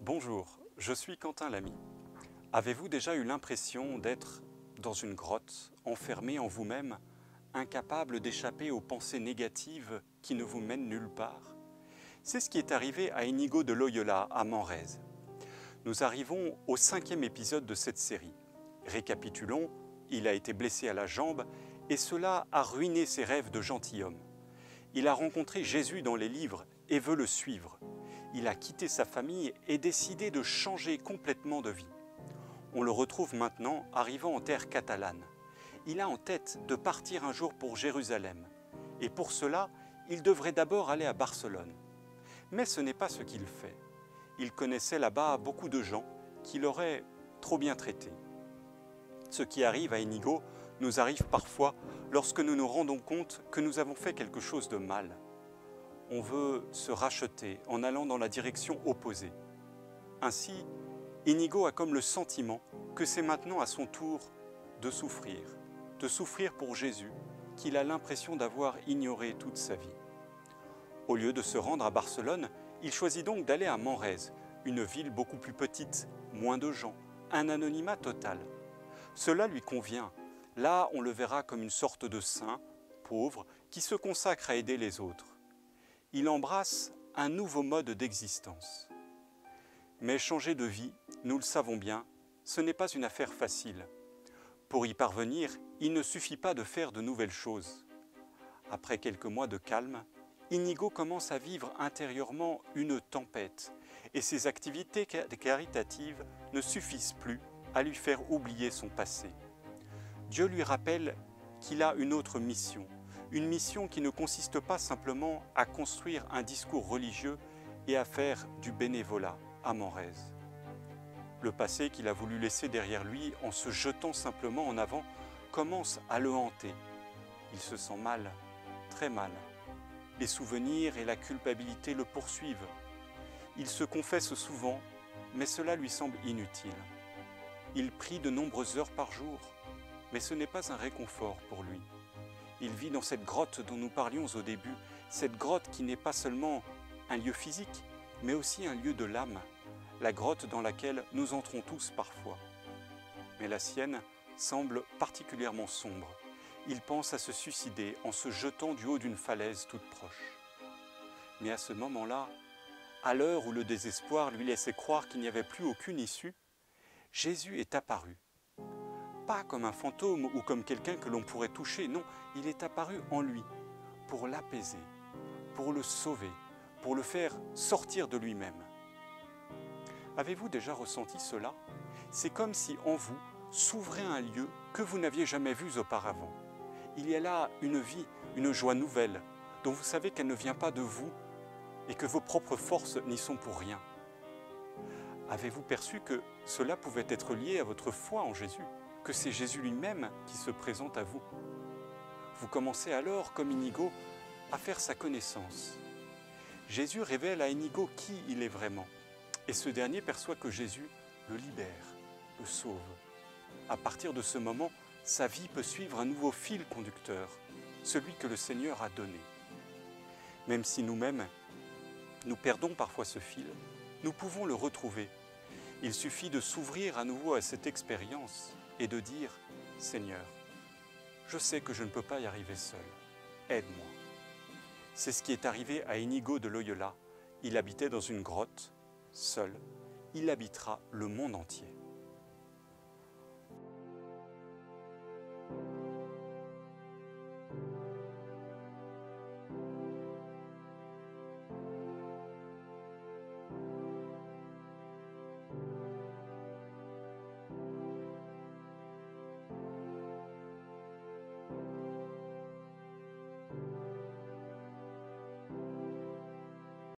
Bonjour, je suis Quentin Lamy. Avez-vous déjà eu l'impression d'être dans une grotte, enfermé en vous-même, incapable d'échapper aux pensées négatives qui ne vous mènent nulle part? C'est ce qui est arrivé à Inigo de Loyola à Manresa. Nous arrivons au 5e épisode de cette série. Récapitulons, il a été blessé à la jambe et cela a ruiné ses rêves de gentilhomme. Il a rencontré Jésus dans les livres et veut le suivre. Il a quitté sa famille et décidé de changer complètement de vie. On le retrouve maintenant arrivant en terre catalane. Il a en tête de partir un jour pour Jérusalem. Et pour cela, il devrait d'abord aller à Barcelone. Mais ce n'est pas ce qu'il fait. Il connaissait là-bas beaucoup de gens qui l'auraient trop bien traité. Ce qui arrive à Inigo nous arrive parfois lorsque nous nous rendons compte que nous avons fait quelque chose de mal. On veut se racheter en allant dans la direction opposée. Ainsi, Inigo a comme le sentiment que c'est maintenant à son tour de souffrir pour Jésus, qu'il a l'impression d'avoir ignoré toute sa vie. Au lieu de se rendre à Barcelone, il choisit donc d'aller à Manresa, une ville beaucoup plus petite, moins de gens, un anonymat total. Cela lui convient. Là, on le verra comme une sorte de saint, pauvre, qui se consacre à aider les autres. Il embrasse un nouveau mode d'existence. Mais changer de vie, nous le savons bien, ce n'est pas une affaire facile. Pour y parvenir, il ne suffit pas de faire de nouvelles choses. Après quelques mois de calme, Inigo commence à vivre intérieurement une tempête et ses activités caritatives ne suffisent plus à lui faire oublier son passé. Dieu lui rappelle qu'il a une autre mission, une mission qui ne consiste pas simplement à construire un discours religieux et à faire du bénévolat à Manresa. Le passé qu'il a voulu laisser derrière lui en se jetant simplement en avant commence à le hanter. Il se sent mal, très mal. Les souvenirs et la culpabilité le poursuivent. Il se confesse souvent, mais cela lui semble inutile. Il prie de nombreuses heures par jour, mais ce n'est pas un réconfort pour lui. Il vit dans cette grotte dont nous parlions au début, cette grotte qui n'est pas seulement un lieu physique, mais aussi un lieu de l'âme, la grotte dans laquelle nous entrons tous parfois. Mais la sienne semble particulièrement sombre. Il pense à se suicider en se jetant du haut d'une falaise toute proche. Mais à ce moment-là, à l'heure où le désespoir lui laissait croire qu'il n'y avait plus aucune issue, Jésus est apparu. Pas comme un fantôme ou comme quelqu'un que l'on pourrait toucher, non, il est apparu en lui pour l'apaiser, pour le sauver, pour le faire sortir de lui-même. Avez-vous déjà ressenti cela? C'est comme si en vous s'ouvrait un lieu que vous n'aviez jamais vu auparavant. Il y a là une vie, une joie nouvelle, dont vous savez qu'elle ne vient pas de vous et que vos propres forces n'y sont pour rien. Avez-vous perçu que cela pouvait être lié à votre foi en Jésus, que c'est Jésus lui-même qui se présente à vous? Vous commencez alors, comme Inigo, à faire sa connaissance. Jésus révèle à Inigo qui il est vraiment, et ce dernier perçoit que Jésus le libère, le sauve. À partir de ce moment, sa vie peut suivre un nouveau fil conducteur, celui que le Seigneur a donné. Même si nous-mêmes, nous perdons parfois ce fil, nous pouvons le retrouver. Il suffit de s'ouvrir à nouveau à cette expérience et de dire « Seigneur, je sais que je ne peux pas y arriver seul, aide-moi ». C'est ce qui est arrivé à Inigo de Loyola. Il habitait dans une grotte, seul. Il habitera le monde entier.